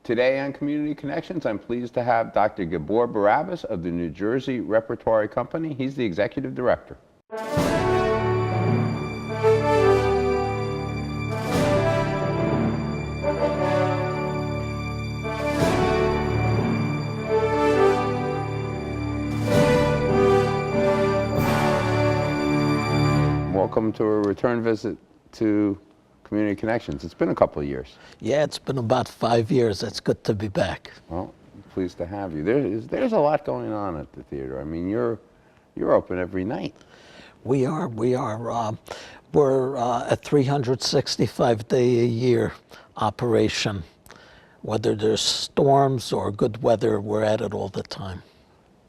Today on Community Connections, I'm pleased to have Dr. Gabor Barabas of the New Jersey Repertory Company. He's the executive director. Welcome to a return visit to Community Connections. It's been a couple of years. Yeah, it's been about 5 years. It's good to be back. Well, pleased to have you. There's a lot going on at the theater. I mean, you're open every night. We are. We're a 365-day-a-year operation. Whether there's storms or good weather, we're at it all the time.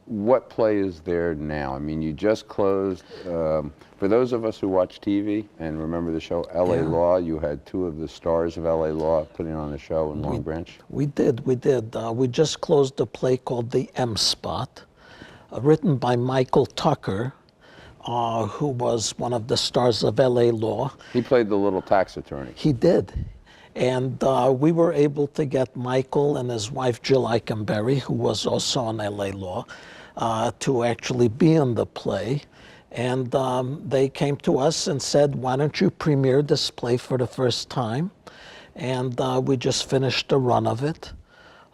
What play is there now? I mean, you just closed. For those of us who watch TV and remember the show L.A. Law, you had two of the stars of L.A. Law putting on a show in Long Branch. We did. We just closed a play called The M Spot, written by Michael Tucker, who was one of the stars of L.A. Law. He played the little tax attorney. He did. And we were able to get Michael and his wife Jill Eikenberry, who was also on L.A. Law, to actually be in the play. And they came to us and said, why don't you premiere this play for the first time? And we just finished a run of it.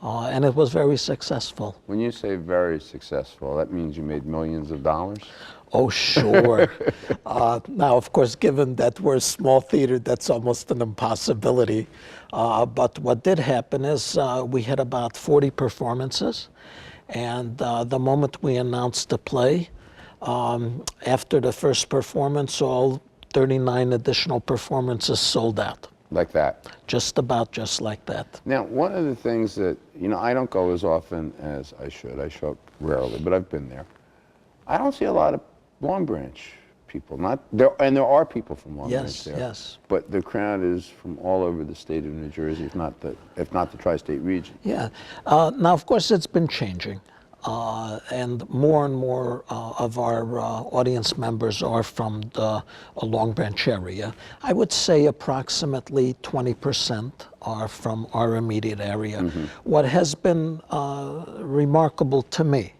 And it was very successful. When you say very successful, that means you made millions of dollars? Oh, sure. Now, of course, given that we're a small theater, that's almost an impossibility. But what did happen is we had about 40 performances. And the moment we announced the play, after the first performance, all 39 additional performances sold out. Like that? Just about just like that. Now, one of the things that, I don't go as often as I should. I show up rarely, but I've been there. I don't see a lot of Long Branch people. And there are people from Long Branch there. Yes. But the crowd is from all over the state of New Jersey, if not the tri-state region. Yeah. Now, of course, it's been changing. And more of our audience members are from the Long Branch area. I would say approximately 20% are from our immediate area. Mm-hmm. What has been remarkable to me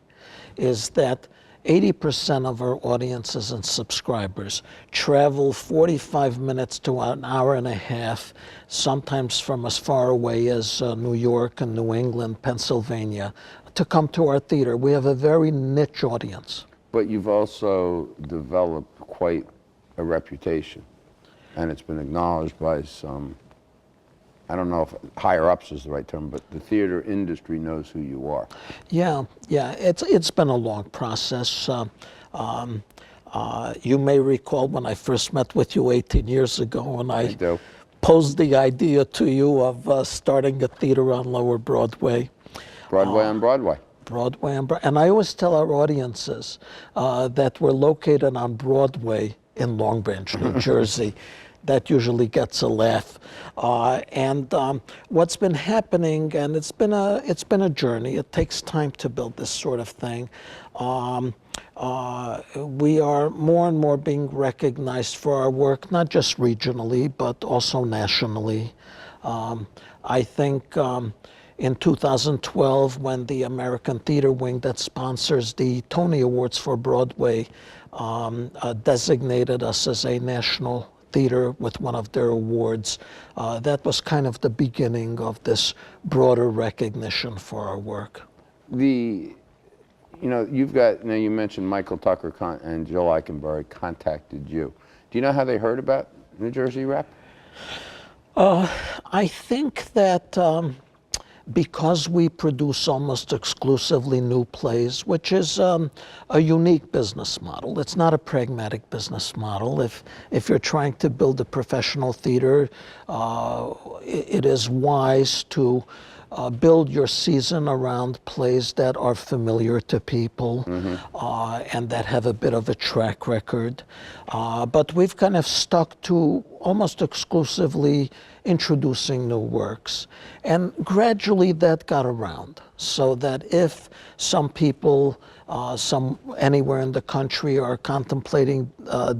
is that 80% of our audiences and subscribers travel 45 minutes to an hour and a half, sometimes from as far away as New York and New England, Pennsylvania, to come to our theater. We have a very niche audience. But you've also developed quite a reputation, and it's been acknowledged by some, I don't know if higher ups is the right term, but the theater industry knows who you are. Yeah, it's been a long process. You may recall when I first met with you 18 years ago, and I posed the idea to you of starting a theater on Lower Broadway. Broadway on Broadway. Broadway on Broadway. And I always tell our audiences that we're located on Broadway in Long Branch, New Jersey. That usually gets a laugh. And what's been happening, and it's been a journey. It takes time to build this sort of thing. We are more and more being recognized for our work, not just regionally, but also nationally. I think in 2012, when the American Theater Wing that sponsors the Tony Awards for Broadway designated us as a national theater with one of their awards, that was kind of the beginning of this broader recognition for our work. You've got, now you mentioned Michael Tucker and Jill Eikenberry contacted you. Do you know how they heard about New Jersey Rep? I think that because we produce almost exclusively new plays, which is a unique business model. It's not a pragmatic business model. If you're trying to build a professional theater, it is wise to build your season around plays that are familiar to people, and that have a bit of a track record. But we've kind of stuck to almost exclusively introducing new works. And gradually that got around, so that if some people anywhere in the country are contemplating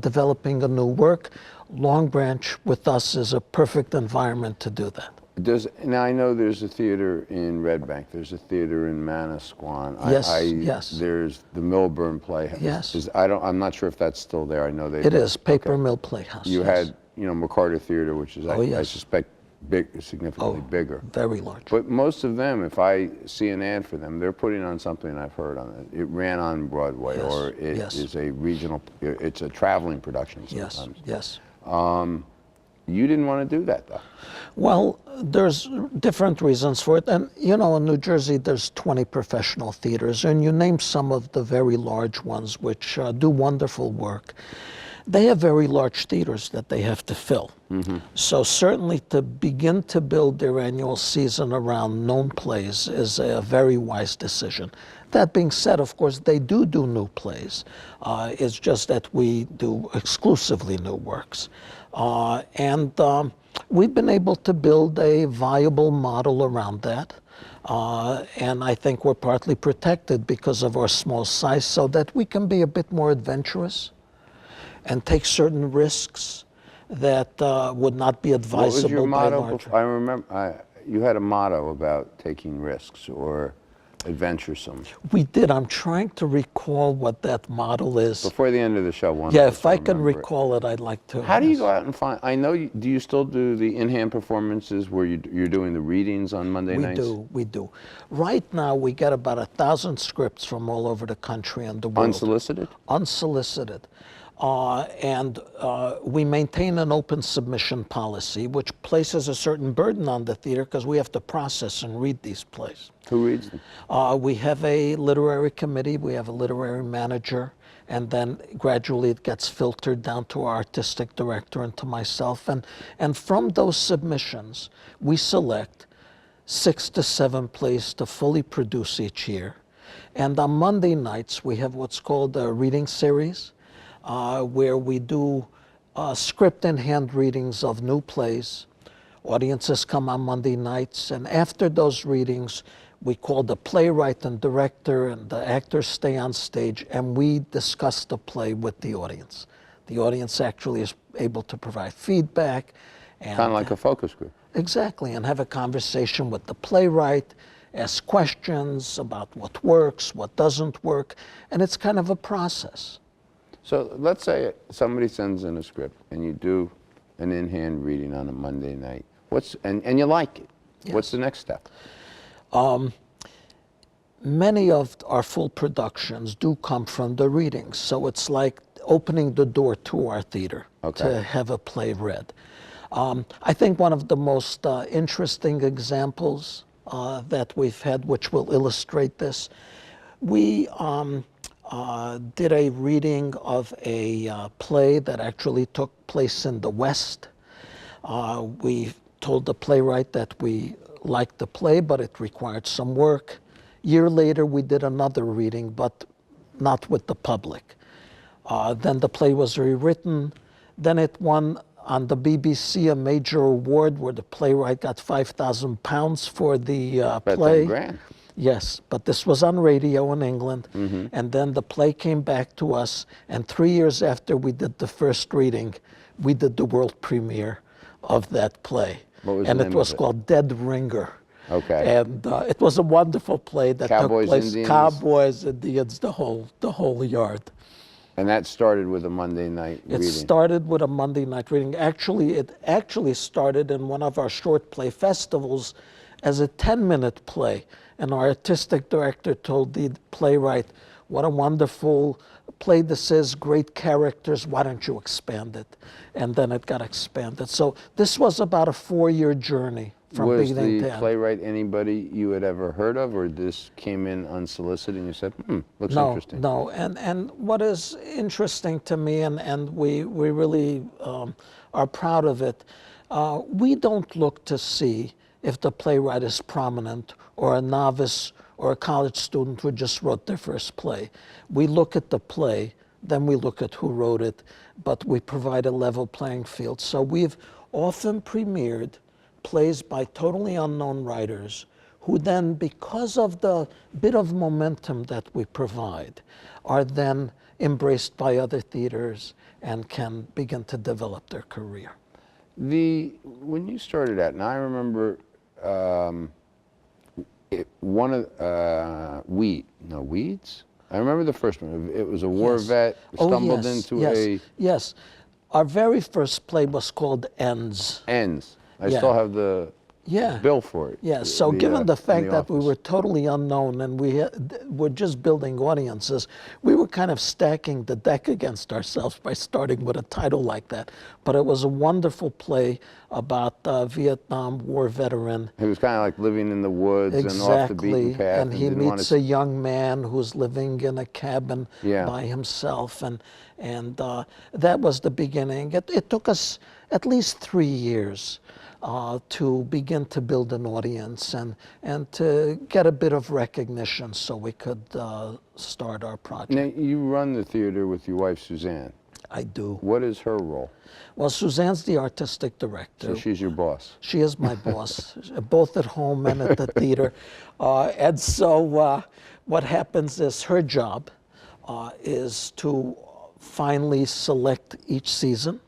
developing a new work, Long Branch with us is a perfect environment to do that. Now I know there's a theater in Red Bank. There's a theater in Manasquan. Yes, yes. There's the Milburn Playhouse. Yes. I'm not sure if that's still there. I know they. It is Paper Mill Playhouse. You yes. had, McCarter Theater, which is, I yes. suspect, significantly bigger. Very large. But most of them, if I see an ad for them, they're putting on something I've heard on it. It ran on Broadway, Yes, or it yes. is a regional. It's a traveling production Yes, sometimes. yes. You didn't want to do that, though. Well, there's different reasons for it. And, in New Jersey, there's 20 professional theaters, and you name some of the very large ones which do wonderful work. They have very large theaters that they have to fill. Mm-hmm. So certainly to begin to build their annual season around known plays is a very wise decision. That being said, of course, they do new plays. It's just that we do exclusively new works. And we've been able to build a viable model around that. And I think we're partly protected because of our small size, so that we can be a bit more adventurous and take certain risks that would not be advisable. What was your motto? by larger. I remember you had a motto about taking risks or adventuresome. We did. I'm trying to recall what that model is. Before the end of the show, one. Yeah, if I can recall it, I'd like to. How do you go out and find? I know. Do you still do the in-hand performances where you're doing the readings on Monday nights? We do. Right now, we get about 1,000 scripts from all over the country and the world. Unsolicited? Unsolicited. And we maintain an open submission policy, which places a certain burden on the theater because we have to process and read these plays. Who reads them? We have a literary committee, we have a literary manager, and then gradually it gets filtered down to our artistic director and to myself. And from those submissions, we select 6 to 7 plays to fully produce each year. And on Monday nights, we have what's called a reading series, where we do script and hand readings of new plays. Audiences come on Monday nights, and after those readings, we call the playwright and director, and the actors stay on stage, and we discuss the play with the audience. The audience actually is able to provide feedback. And, Kind of like a focus group. Exactly, and have a conversation with the playwright, ask questions about what works, what doesn't work, and it's kind of a process. So let's say somebody sends in a script and you do an in-hand reading on a Monday night. And you like it. Yes. What's the next step? Many of our full productions do come from the readings, so it's like opening the door to our theater to have a play read. I think one of the most interesting examples that we've had, which will illustrate this, we did a reading of a play that actually took place in the West. We told the playwright that we liked the play, but it required some work. Year later, we did another reading, but not with the public. Then the play was rewritten. Then it won on the BBC a major award where the playwright got £5,000 for the play. $10,000. Yes, but this was on radio in England. Mm-hmm. And then the play came back to us, and 3 years after we did the first reading, we did the world premiere of that play. What was and the it name was of it? called Dead Ringer. Okay. And it was a wonderful play that Cowboys, took place. Indians? Cowboys, Indians, the whole yard. And that started with a Monday night It reading. started with a Monday night reading. Actually, it started in one of our short play festivals as a 10-minute play. And our artistic director told the playwright, what a wonderful play this is, great characters, why don't you expand it? And then it got expanded. So this was about a 4-year journey from Was beginning to the end. playwright anybody you had ever heard of, or this came in unsolicited and you said, looks interesting? No, and what is interesting to me, and we really are proud of it, we don't look to see if the playwright is prominent or a novice or a college student who just wrote their first play. We look at the play, then we look at who wrote it, but we provide a level playing field. So we've often premiered plays by totally unknown writers who then, because of the bit of momentum that we provide, are then embraced by other theaters and can begin to develop their career. When you started out, and I remember one of Weeds. I remember the first one. It was a war Yes. vet Oh, stumbled yes, into yes, a yes. Our very first play was called Ends. ends. I Yeah. still have the Yeah. bill for it. Yeah, so given the in fact that we office. were totally unknown and were just building audiences, we were kind of stacking the deck against ourselves by starting with a title like that. But it was a wonderful play about a Vietnam War veteran. He was kind of like living in the woods and off the beaten Exactly, path, and he didn't want meets to. a young man who's living in a cabin Yeah. by himself, and that was the beginning. It took us at least 3 years to begin to build an audience and to get a bit of recognition so we could start our project. Now you run the theater with your wife Suzanne. I do. What is her role? Well, Suzanne's the artistic director. So she's your boss. She is my boss, both at home and at the theater. And so what happens is her job is to finally select each season,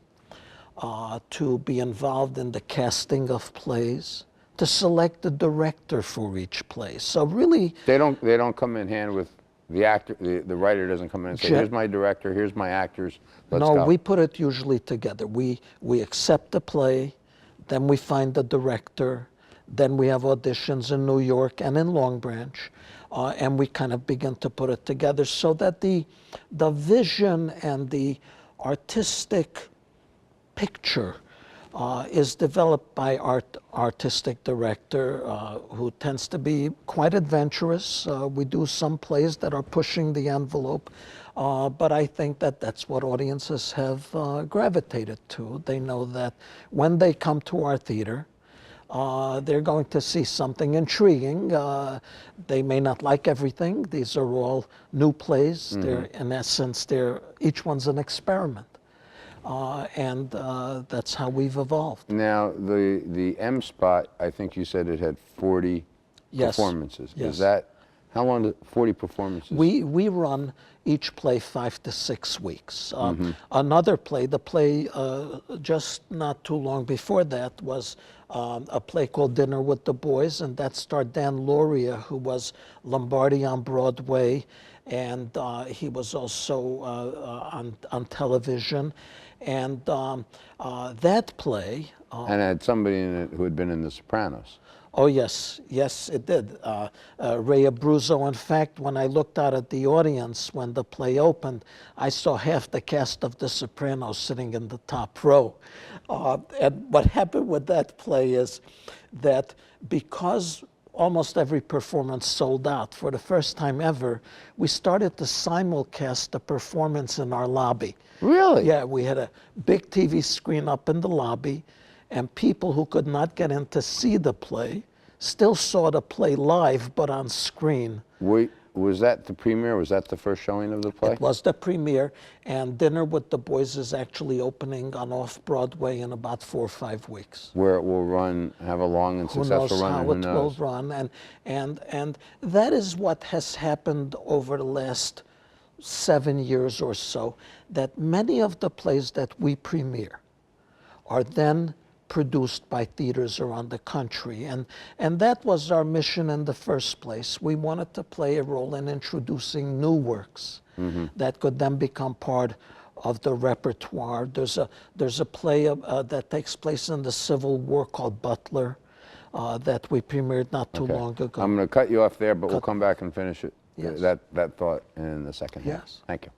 to be involved in the casting of plays, to select the director for each play. So really, They don't come in hand with the actor. The writer doesn't come in and say, "Here's my director. Here's my actors. Let's no, go." we put it usually together. We accept the play, then we find the director, then we have auditions in New York and in Long Branch, and we kind of begin to put it together so that the vision and the artistic picture is developed by artistic director who tends to be quite adventurous. We do some plays that are pushing the envelope, but I think that that's what audiences have gravitated to. They know that when they come to our theater, they're going to see something intriguing. They may not like everything. These are all new plays. They're, in essence, each one's an experiment. And that's how we've evolved. Now the M spot, I think you said it had 40 Yes. performances. Yes. Is that how long? 40 performances. We run each play 5 to 6 weeks. Another play, the play just not too long before that was a play called Dinner with the Boys, and that starred Dan Lauria, who was Lombardi on Broadway, and he was also on television. And that play. And it had somebody in it who had been in The Sopranos. Oh, yes, yes, it did. Ray Abruzzo. In fact, when I looked out at the audience when the play opened, I saw half the cast of The Sopranos sitting in the top row. And what happened with that play is that because almost every performance sold out, for the first time ever, we started to simulcast the performance in our lobby. Really? Yeah, we had a big TV screen up in the lobby, and people who could not get in to see the play still saw the play live, but on screen. Was that the premiere? Was that the first showing of the play? It was the premiere, and Dinner with the Boys is actually opening on Off-Broadway in about 4 or 5 weeks. Where it will have a long and Who successful knows run, how and who it will knows? run, and that is what has happened over the last 7 years or so, that many of the plays that we premiere are then produced by theaters around the country. And that was our mission in the first place. We wanted to play a role in introducing new works that could then become part of the repertoire. There's a play that takes place in the Civil War called Butler that we premiered not too long ago. I'm going to cut you off there, but we'll come back and finish it. Yes. That thought in the second half. Yes. Thank you.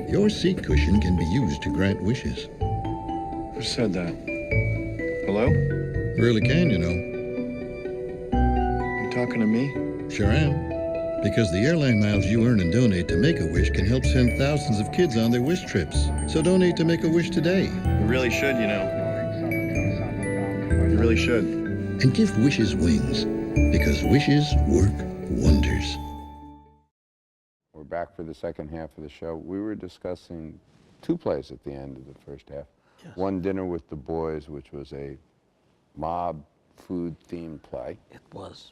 Your seat cushion can be used to grant wishes. Who said that? Hello? Really can, you know. You talking to me? Sure am. Because the airline miles you earn and donate to Make-A-Wish can help send thousands of kids on their wish trips. So donate to Make-A-Wish today. You really should, you know. You really should. And give wishes wings. Because wishes work wonders. We're back for the second half of the show. We were discussing two plays at the end of the first half. Yes. One, Dinner with the Boys, which was a mob food-themed play, It was.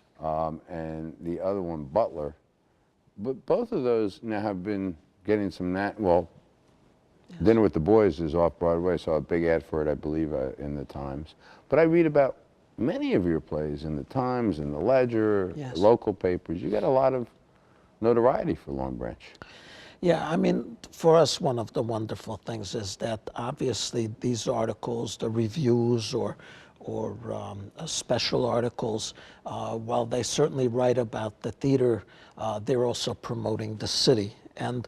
and the other one, Butler. But both of those now have been getting some, well, Dinner with the Boys is off Broadway, saw a big ad for it, I believe, in the Times. But I read about many of your plays in the Times, in the Ledger, Yes. local papers. You got a lot of notoriety for Long Branch. Yeah, I mean, for us, one of the wonderful things is that obviously these articles, the reviews or special articles, while they certainly write about the theater, they're also promoting the city. And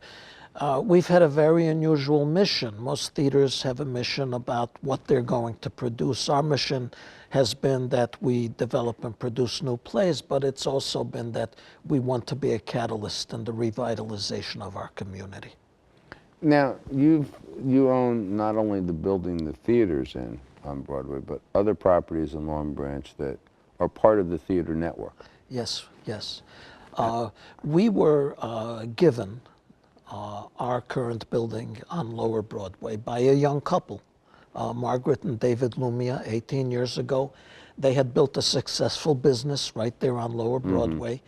we've had a very unusual mission. Most theaters have a mission about what they're going to produce. Our mission has been that we develop and produce new plays, but it's also been that we want to be a catalyst in the revitalization of our community. Now, you own not only the building the theater's in on Broadway, but other properties in Long Branch that are part of the theater network. Yes, yes. We were given our current building on Lower Broadway by a young couple, Margaret and David Lumia, 18 years ago. They had built a successful business right there on Lower Broadway.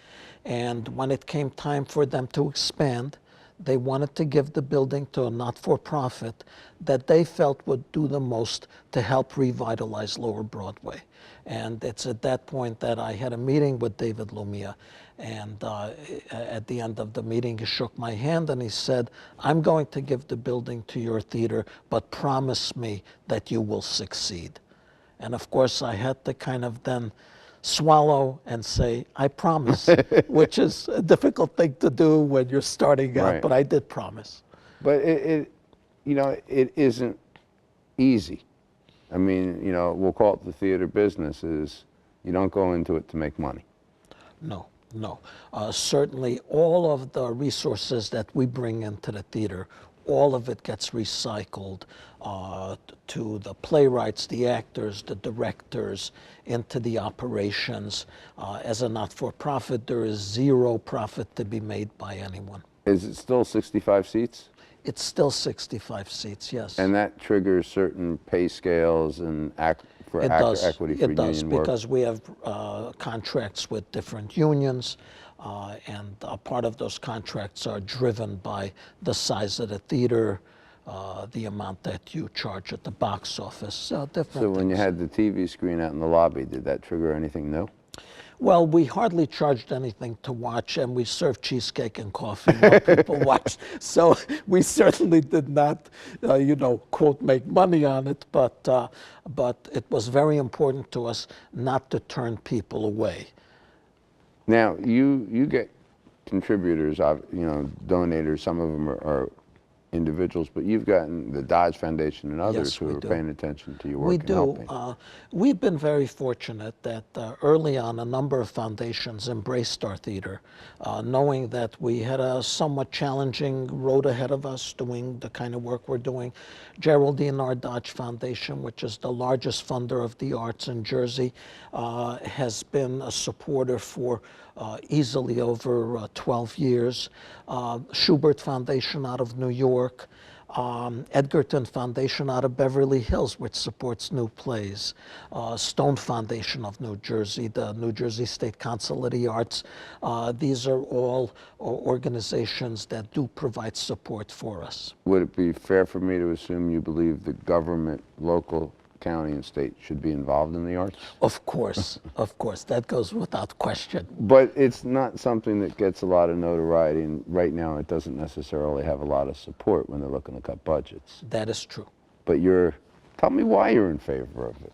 And when it came time for them to expand, they wanted to give the building to a not-for-profit that they felt would do the most to help revitalize Lower Broadway. And it's at that point that I had a meeting with David Lumia. And at the end of the meeting, he shook my hand and he said, "I'm going to give the building to your theater, but promise me that you will succeed." And of course, I had to kind of then swallow and say, "I promise," which is a difficult thing to do when you're starting out, Right. but I did promise. But it isn't easy. I mean, we'll call it the theater business. You don't go into it to make money. No, no. Certainly, all of the resources that we bring into the theater, all of it gets recycled to the playwrights, the actors, the directors, into the operations. As a not-for-profit, there is zero profit to be made by anyone. Is it still 65 seats? It's still 65 seats, yes. And that triggers certain pay scales and It does. equity for It does, union work? because we have contracts with different unions, and a part of those contracts are driven by the size of the theater, the amount that you charge at the box office, different So when you things. had the TV screen out in the lobby, did that trigger anything new? Well, we hardly charged anything to watch, and we served cheesecake and coffee while people watched. So we certainly did not, quote, make money on it, but it was very important to us not to turn people away. Now, you get contributors, donators, some of them are individuals, but you've gotten the Dodge Foundation and others Yes, who we are do. paying attention to your work We and do. helping. We've been very fortunate that early on a number of foundations embraced our theater, knowing that we had a somewhat challenging road ahead of us doing the kind of work we're doing. Geraldine R. Dodge Foundation, which is the largest funder of the arts in Jersey, has been a supporter for easily over 12 years. Schubert Foundation out of New York. Edgerton Foundation out of Beverly Hills, which supports new plays. Stone Foundation of New Jersey, the New Jersey State Council of the Arts. These are all organizations that do provide support for us. Would it be fair for me to assume you believe the government, local, county, and state should be involved in the arts? Of course, that goes without question. But it's not something that gets a lot of notoriety, and right now it doesn't necessarily have a lot of support when they're looking to cut budgets. That is true. But tell me why you're in favor of it.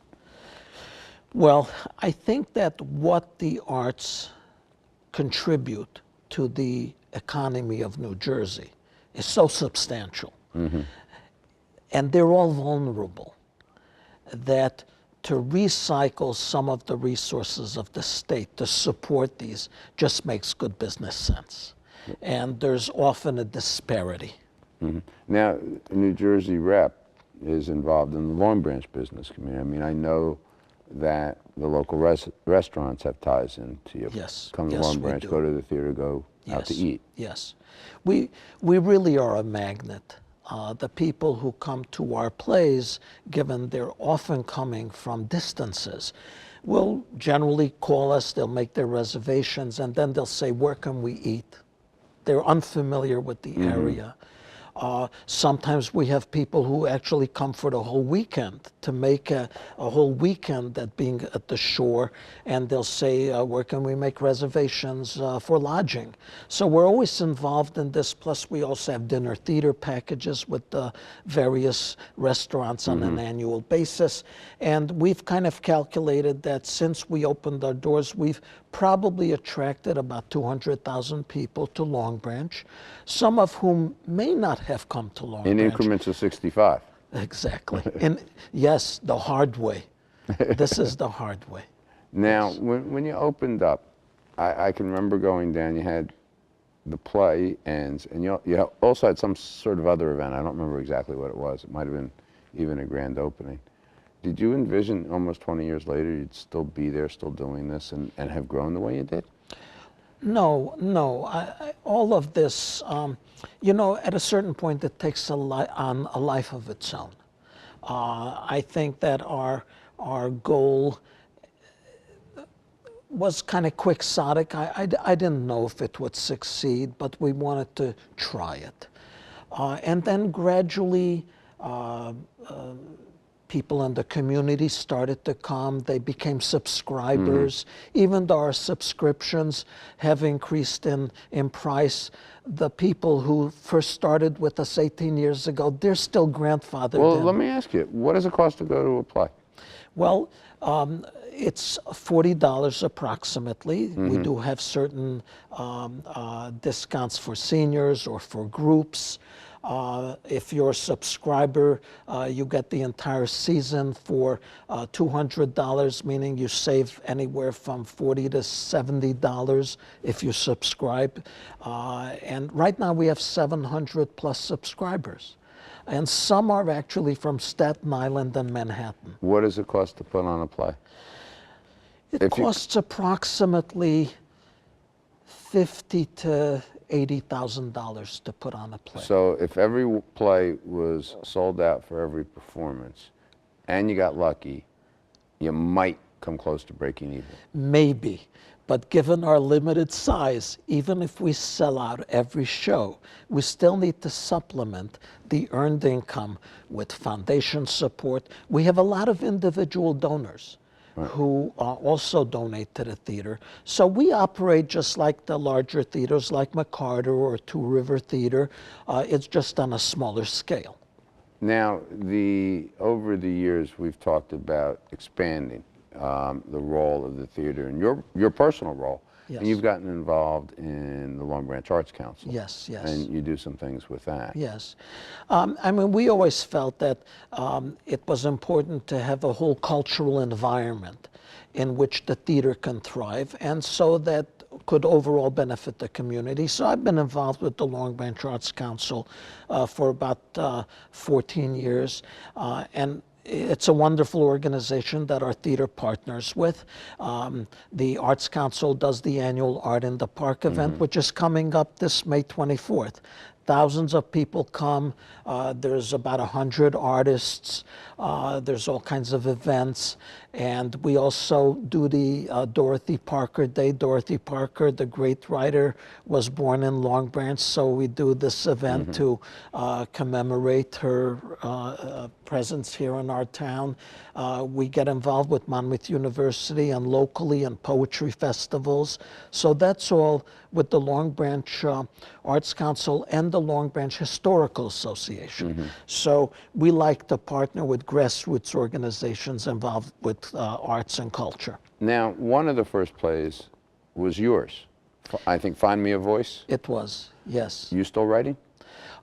Well, I think that what the arts contribute to the economy of New Jersey is so substantial. And they're all vulnerable, that to recycle some of the resources of the state to support these just makes good business sense. And there's often a disparity. Now, New Jersey Rep is involved in the Long Branch business community. I mean, I know that the local restaurants have ties into you. Yes, Come to yes, Long we Branch, do. go to the theater, go out to eat. Yes. We really are a magnet the people who come to our plays, given they're often coming from distances, will generally call us, they'll make their reservations, and then they'll say, where can we eat? They're unfamiliar with the area. Sometimes we have people who actually come for the whole weekend to make a whole weekend at being at the shore, and they'll say, where can we make reservations for lodging? So we're always involved in this, plus we also have dinner theater packages with the various restaurants on an annual basis. And we've kind of calculated that since we opened our doors, we've probably attracted about 200,000 people to Long Branch, some of whom may not have come to Long In Branch. increments of 65. Exactly. And yes, the hard way. This is the hard way. Now, when you opened up, I can remember going down, you had the play ends, and you also had some sort of other event. I don't remember exactly what it was. It might have been even a grand opening. Did you envision almost 20 years later you'd still be there, still doing this, and have grown the way you did? No. All of this, you know, at a certain point, it takes on a life of its own. I think that our goal was kind of quixotic. I didn't know if it would succeed, but we wanted to try it. And then gradually, people in the community started to come. They became subscribers. Even though our subscriptions have increased in price, the people who first started with us 18 years ago, they're still grandfathered Well, in. let me ask you, what does it cost to go to a play? Well, it's $40 approximately. We do have certain discounts for seniors or for groups. If you're a subscriber, you get the entire season for $200, meaning you save anywhere from $40 to $70 if you subscribe. And right now we have 700 plus subscribers. And some are actually from Staten Island and Manhattan. What does it cost to put on a play? It costs approximately $50,000 to $80,000 to put on a play. So if every play was sold out for every performance, and you got lucky, you might come close to breaking even. Maybe, but given our limited size, even if we sell out every show, we still need to supplement the earned income with foundation support. We have a lot of individual donors who also donate to the theater. So we operate just like the larger theaters like McCarter or Two River Theater. It's just on a smaller scale. Now, over the years, we've talked about expanding the role of the theater and your personal role. Yes. And you've gotten involved in the Long Branch Arts Council. Yes. And you do some things with that. Yes. I mean, we always felt that it was important to have a whole cultural environment in which the theater can thrive, and so that could overall benefit the community. So I've been involved with the Long Branch Arts Council for about 14 years, and it's a wonderful organization that our theater partners with. The Arts Council does the annual Art in the Park event, which is coming up this May 24th. Thousands of people come. There's about 100 artists. There's all kinds of events. And we also do the Dorothy Parker Day. Dorothy Parker, the great writer, was born in Long Branch, so we do this event to commemorate her presence here in our town. We get involved with Monmouth University and locally in poetry festivals. So that's all with the Long Branch Arts Council and the Long Branch Historical Association. So we like to partner with grassroots organizations involved with arts and culture. Now, one of the first plays was yours. I think Find Me a Voice. It was, yes. You still writing?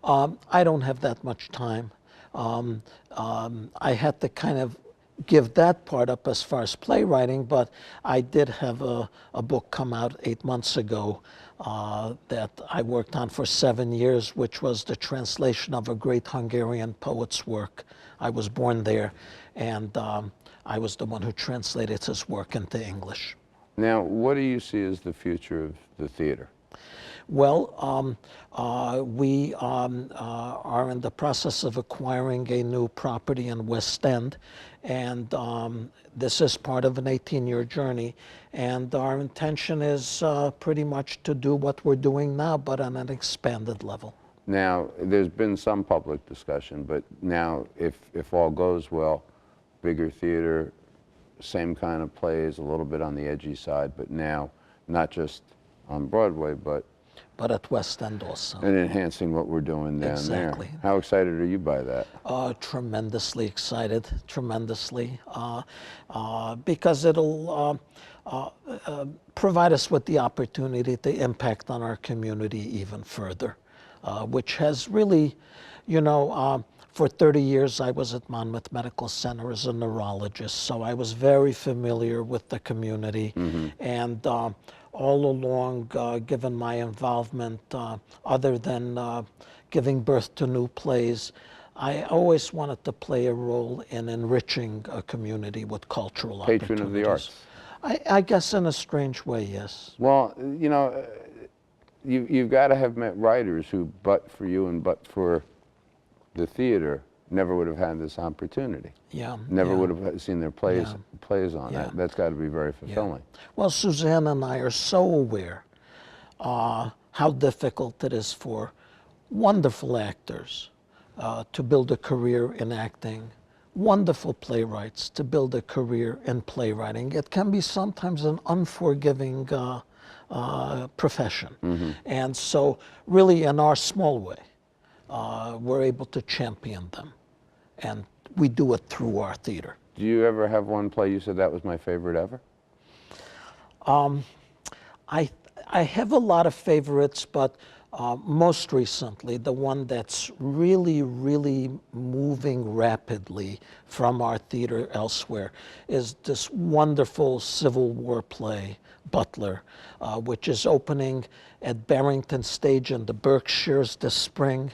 I don't have that much time. I had to kind of give that part up as far as playwriting, but I did have a book come out 8 months ago that I worked on for 7 years, which was the translation of a great Hungarian poet's work. I was born there, and I was the one who translated his work into English. Now, what do you see as the future of the theater? Well, we are in the process of acquiring a new property in West End, and this is part of an 18-year journey. And our intention is pretty much to do what we're doing now, but on an expanded level. Now, there's been some public discussion, but now, if all goes well, bigger theater, same kind of plays, a little bit on the edgy side, but now not just on Broadway, but at West End also. and enhancing what we're doing down Exactly. there. How excited are you by that? Tremendously excited, tremendously, because it'll provide us with the opportunity to impact on our community even further, which has really, you know, for 30 years I was at Monmouth Medical Center as a neurologist, so I was very familiar with the community. And all along, given my involvement, other than giving birth to new plays, I always wanted to play a role in enriching a community with cultural Patron of the arts. I guess in a strange way, yes. Well, you know, you've got to have met writers who, but for you and but for the theater, never would have had this opportunity. Yeah. Never yeah. would have seen their plays Yeah. plays on Yeah. that. That's got to be very fulfilling. Well, Suzanne and I are so aware how difficult it is for wonderful actors to build a career in acting, wonderful playwrights to build a career in playwriting. It can be sometimes an unforgiving profession. And so really in our small way, we're able to champion them. And we do it through our theater. Do you ever have one play you said that was my favorite ever? I have a lot of favorites, but most recently, the one that's really, really moving rapidly from our theater elsewhere is this wonderful Civil War play, Butler, which is opening at Barrington Stage in the Berkshires this spring,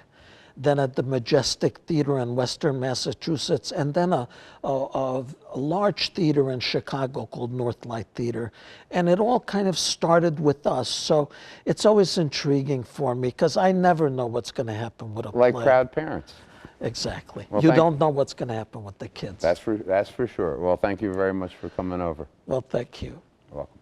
then at the Majestic Theater in Western Massachusetts, and then a large theater in Chicago called Northlight Theater. And it all kind of started with us. So it's always intriguing for me because I never know what's going to happen with a play. Like proud parents. Exactly. Well, You don't know what's going to happen with the kids. That's for sure. Well, thank you very much for coming over. Well, thank you. You're welcome.